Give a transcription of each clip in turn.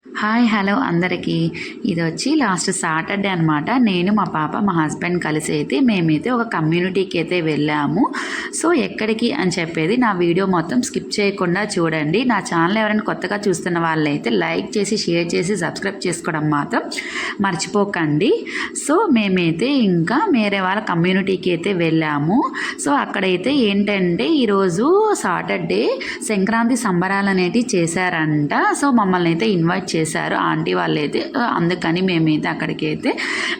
Hi hello అందరికీ. ఇది వచ్చి లాస్ట్ సాటర్డే అనమాట. నేను మా పాప మా హస్బెండ్ కలిసి అయితే మేమైతే ఒక కమ్యూనిటీకి అయితే వెళ్ళాము. సో ఎక్కడికి అని చెప్పేది నా వీడియో మొత్తం స్కిప్ చేయకుండా చూడండి. నా ఛానల్ ఎవరైనా కొత్తగా చూస్తున్న వాళ్ళైతే లైక్ చేసి షేర్ చేసి సబ్స్క్రైబ్ చేసుకోవడం మాత్రం మర్చిపోకండి. సో మేమైతే ఇంకా వేరే వాళ్ళ కమ్యూనిటీకి అయితే వెళ్ళాము. సో అక్కడైతే ఏంటంటే ఈరోజు సాటర్డే సంక్రాంతి సంబరాలు అనేటివి చేశారంట. సో మమ్మల్ని అయితే ఇన్వైట్ చేశారు ఆంటీ వాళ్ళైతే. అందుకని మేమైతే అక్కడికి అయితే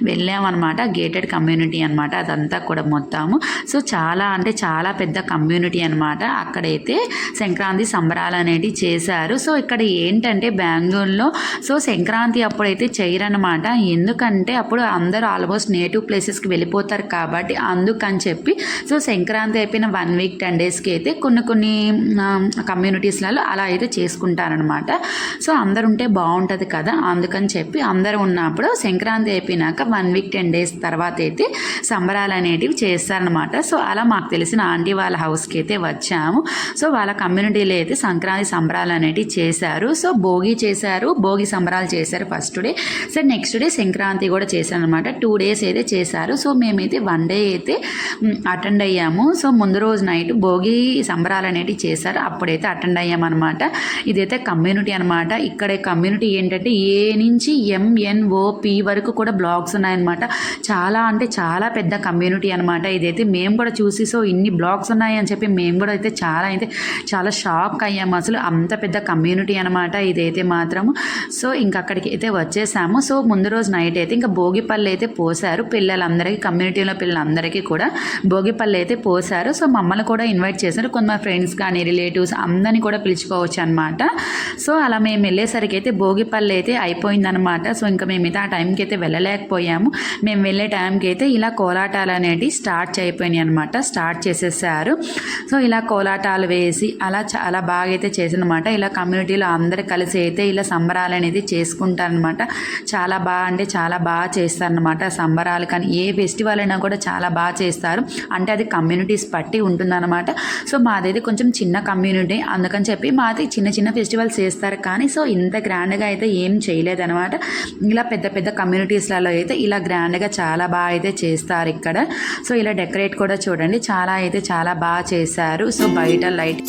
వెళ్ళామన్నమాట. గేటెడ్ కమ్యూనిటీ అనమాట అదంతా కూడా మొత్తము. సో చాలా అంటే చాలా పెద్ద కమ్యూనిటీ అనమాట. అక్కడైతే సంక్రాంతి సంబరాలు అనేటివి చేశారు. సో ఇక్కడ ఏంటంటే బెంగళూరులో సో సంక్రాంతి అప్పుడైతే చేయరనమాట. ఎందుకంటే అప్పుడు అందరూ ఆల్మోస్ట్ నేటివ్ ప్లేసెస్కి వెళ్ళిపోతారు కాబట్టి అందుకని చెప్పి సో సంక్రాంతి అయిపోయిన 1 వీక్ 10 డేస్కి అయితే కొన్ని కమ్యూనిటీస్లలో అలా అయితే చేసుకుంటారనమాట. సో అందరు ఉంటే బాగుంటుంది కదా, అందుకని చెప్పి అందరూ ఉన్నప్పుడు సంక్రాంతి అయిపోయినాక 1 వీక్ 10 డేస్ తర్వాత అయితే సంబరాలు అనేటివి చేస్తారనమాట. సో అలా మాకు తెలిసిన ఆంటీ వాళ్ళ హౌస్కి అయితే వచ్చాము. సో వాళ్ళ కమ్యూనిటీలో అయితే సంక్రాంతి సంబరాలు అనేటివి చేశారు. సో భోగి చేశారు, భోగి సంబరాలు చేశారు first day. So next day Sankranti కూడా చేశారు అనమాట. 2 డేస్ అయితే చేశారు. సో మేమైతే 1 డే అయితే అటెండ్ అయ్యాము. సో ముందు రోజు నైట్ భోగి సంబరాలు అనేటివి చేశారు, అప్పుడైతే అటెండ్ అయ్యామన్నమాట. ఇదైతే కమ్యూనిటీ అనమాట. ఇక్కడ కమ్యూనిటీ ఏంటంటే ఏ నుంచి MNOP వరకు కూడా బ్లాగ్స్ ఉన్నాయన్నమాట. చాలా అంటే చాలా పెద్ద కమ్యూనిటీ అనమాట ఇదైతే. మేము కూడా చూసి సో ఇన్ని బ్లాగ్స్ ఉన్నాయని చెప్పి మేము కూడా అయితే చాలా షాక్ అయ్యాము. అసలు అంత పెద్ద కమ్యూనిటీ అనమాట ఇదైతే మాత్రము. సో ఇంకా అక్కడికి అయితే వచ్చేసాము. సో ముందు రోజు నైట్ అయితే ఇంకా భోగిపళ్ళు అయితే పోసారు పిల్లలందరికీ, కమ్యూనిటీలో పిల్లలందరికీ కూడా భోగిపళ్ళు అయితే పోసారు. సో మమ్మల్ని కూడా ఇన్వైట్ చేశారు. కొంతమంది ఫ్రెండ్స్ కానీ రిలేటివ్స్ అందరినీ కూడా పిలుచుకోవచ్చు అనమాట. సో అలా మేము వెళ్ళేసరికి అయితే భోగిపళ్ళు అయితే అయిపోయిందనమాట. సో ఇంకా మేమైతే ఆ టైంకి అయితే వెళ్ళలేకపోయాము. మేము వెళ్ళే టైంకి అయితే ఇలా కోలాటాలు అనేవి స్టార్ట్ అయిపోయినాయి అనమాట. స్టార్ట్ చేసేసారు. సో ఇలా కోలాటాలు వేసి అలా చాలా బాగా అయితే చేసిందనమాట. ఇలా కమ్యూనిటీలో అందరు కలిసి అయితే ఇలా సంబరాలు అనేది చేసుకుంటారనమాట. చాలా బాగా అంటే చాలా బాగా చేస్తారనమాట సంబరాలు. కానీ ఏ ఫెస్టివల్ అయినా కూడా చాలా బాగా చేస్తారు. అంటే అది కమ్యూనిటీస్ బట్టి ఉంటుందన్నమాట. సో మాదైతే కొంచెం చిన్న కమ్యూనిటీ, అందుకని చెప్పి మాది చిన్న చిన్న ఫెస్టివల్స్ చేస్తారు. కానీ సో ఇంత గ్రాండ్గా అయితే ఏం చేయలేదన్నమాట. ఇలా పెద్ద పెద్ద కమ్యూనిటీస్లలో అయితే ఇలా గ్రాండ్గా చాలా బాగా అయితే చేస్తారు ఇక్కడ. సో ఇలా డెకరేట్ కూడా చూడండి చాలా బాగా చేశారు. సో బయట లైట్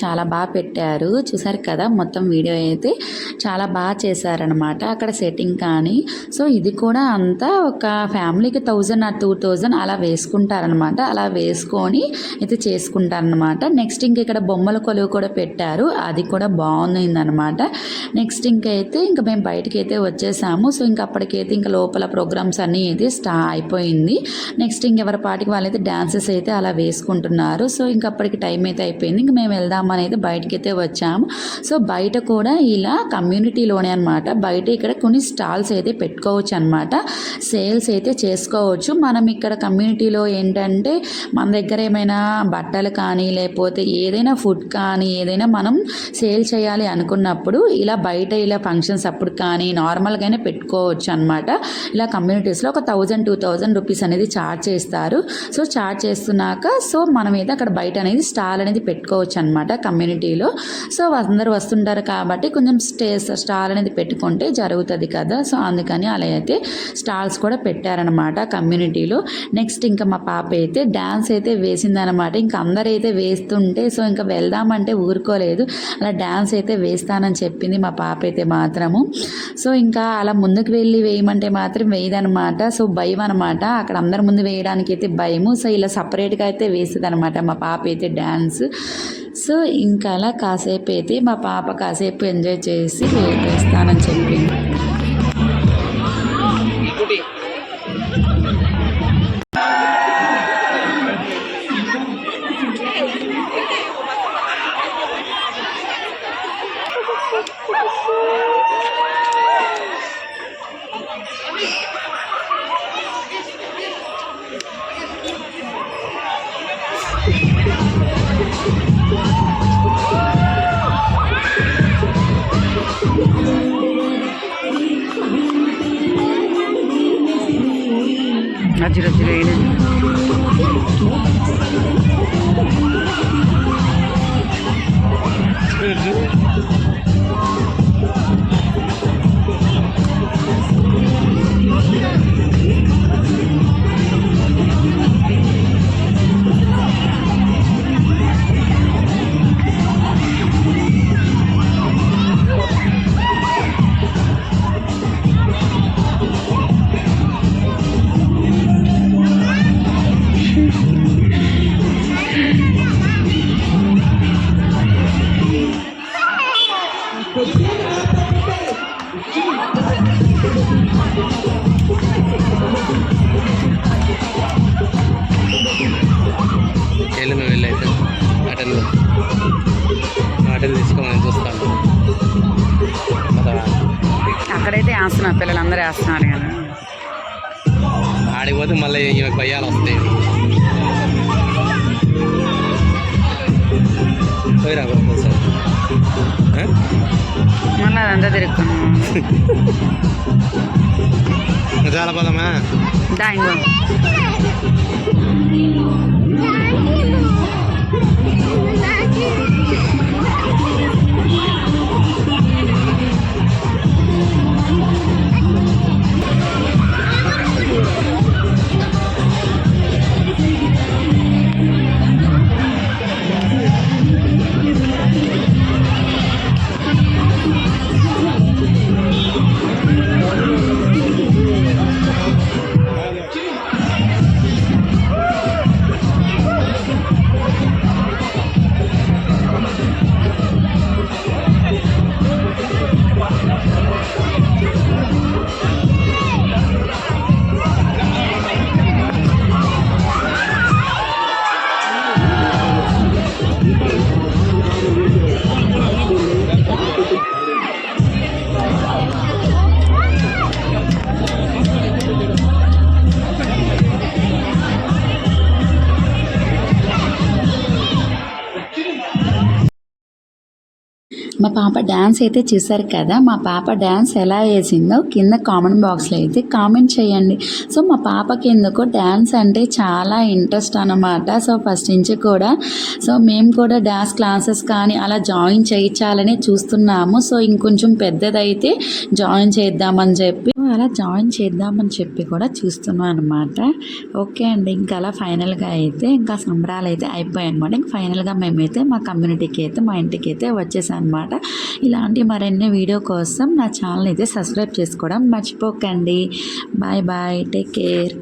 చాలా బాగా పెట్టారు. చూసారు కదా, మొత్తం వీడియో అయితే చాలా బాగా చేశారనమాట అక్కడ సెట్టింగ్ కానీ. సో ఇది కూడా అంతా ఒక ఫ్యామిలీకి 1000 or 2000 అలా వేసుకుంటారనమాట. అలా వేసుకొని అయితే చేసుకుంటారనమాట. నెక్స్ట్ ఇంక ఇక్కడ బొమ్మల కొలువు కూడా పెట్టారు, అది కూడా బాగుందనమాట. నెక్స్ట్ ఇంకైతే ఇంకా మేము బయటకి అయితే వచ్చేసాము. సో ఇంక అప్పటికైతే ఇంకా లోపల ప్రోగ్రామ్స్ అన్నీ అయితే అయిపోయింది. నెక్స్ట్ ఇంకెవరి పాటికి వాళ్ళైతే డాన్సెస్ అయితే అలా వేసుకుంటున్నారు. సో ఇంక అప్పటికి టైం అయితే అయిపోయింది. ఇంక మేము వెళ్దామని అయితే బయటకైతే వచ్చాము. సో బయట కూడా ఇలా కమ్యూనిటీలోనే అనమాట, బయట ఇక్కడ కొన్ని స్టాల్స్ అయితే పెట్టుకోవచ్చు అనమాట, సేల్స్ అయితే చేసుకోవచ్చు. మనం ఇక్కడ కమ్యూనిటీలో ఏంటంటే మన దగ్గర ఏమైనా బట్టలు కానీ లేకపోతే ఏదైనా ఫుడ్ కానీ ఏదైనా మనం సేల్ చేయాలి అనుకున్నప్పుడు ఇలా బయట ఇలా ఫంక్షన్స్ అప్పుడు కానీ నార్మల్గానే పెట్టుకోవచ్చు అనమాట. ఇలా కమ్యూనిటీస్లో ఒక 1000-2000 రూపీస్ అనేది ఛార్జ్ చేస్తారు. సో ఛార్జ్ చేస్తున్నాక సో మనమైతే అక్కడ బయట అనేది స్టాల్ అనేది పెట్టుకోవచ్చు అనమాట కమ్యూనిటీలో. సో అందరూ వస్తుంటారు కాబట్టి కొంచెం స్టాల్ అనేది పెట్టుకుంటే జరుగుతుంది కదా, సో అందుకని అలా అయితే స్టాల్స్ కూడా పెట్టారనమాట కమ్యూనిటీలో. నెక్స్ట్ ఇంకా మా పాప అయితే డ్యాన్స్ అయితే వేసిందనమాట. ఇంకా అందరైతే వేస్తుంటే సో ఇంకా వెళ్దామంటే ఊరుకోలేదు, అలా డ్యాన్స్ అయితే వేస్తానని చెప్పింది మా పాప అయితే మాత్రము. సో ఇంకా అలా ముందుకు వెళ్ళి వేయమంటే మాత్రం వేయదనమాట. సో భయం అనమాట, అక్కడ అందరి ముందు వేయడానికి అయితే భయము. సో ఇలా సపరేట్గా అయితే వేస్తుంది అనమాట మా పాప అయితే డ్యాన్స్. సో ఇంకా అలా కాసేపు అయితే మా పాప కాసేపు ఎంజాయ్ చేసి వేస్తానని చెప్పింది. వెళ్ళైతే అటెండ్ తీసుకోమని చూస్తాను. అక్కడైతే వేస్తున్నారు, పిల్లలందరూ వేస్తున్నారు కదా, ఆడిపోతే మళ్ళీ ఈమెకు భయాలు వస్తాయి. పోయిరా సార్ మళ్ళీ అదంతా తిరుగుతున్నాం. చాలా పదమా దాంగో మా పాప డ్యాన్స్ అయితే చూసారు కదా, మా పాప డ్యాన్స్ ఎలా వేసిందో కింద కామెంట్ బాక్స్లో అయితే కామెంట్ చేయండి. సో మా పాపకి ఎందుకో డ్యాన్స్ అంటే చాలా ఇంట్రెస్ట్ అన్నమాట. సో ఫస్ట్ నుంచి కూడా సో మేము కూడా డ్యాన్స్ క్లాసెస్ కానీ అలా జాయిన్ చేయించాలని చూస్తున్నాము. సో ఇంకొంచెం పెద్దదైతే జాయిన్ చేద్దామని చెప్పి అలా జాయిన్ చేద్దామని చెప్పి కూడా చూస్తున్నాం అనమాట. ఓకే అండి, ఇంకా అలా ఫైనల్గా అయితే ఇంకా సంబరాలు అయితే అయిపోయాయి అనమాట. ఇంక ఫైనల్గా మేమైతే మా కమ్యూనిటీకి అయితే మా ఇంటికి అయితే వచ్చేసాం అనమాట. ఇలాంటి మరిన్ని వీడియో కోసం నా ఛానల్ అయితే సబ్స్క్రైబ్ చేసుకోవడం మర్చిపోకండి. Bye bye, take care.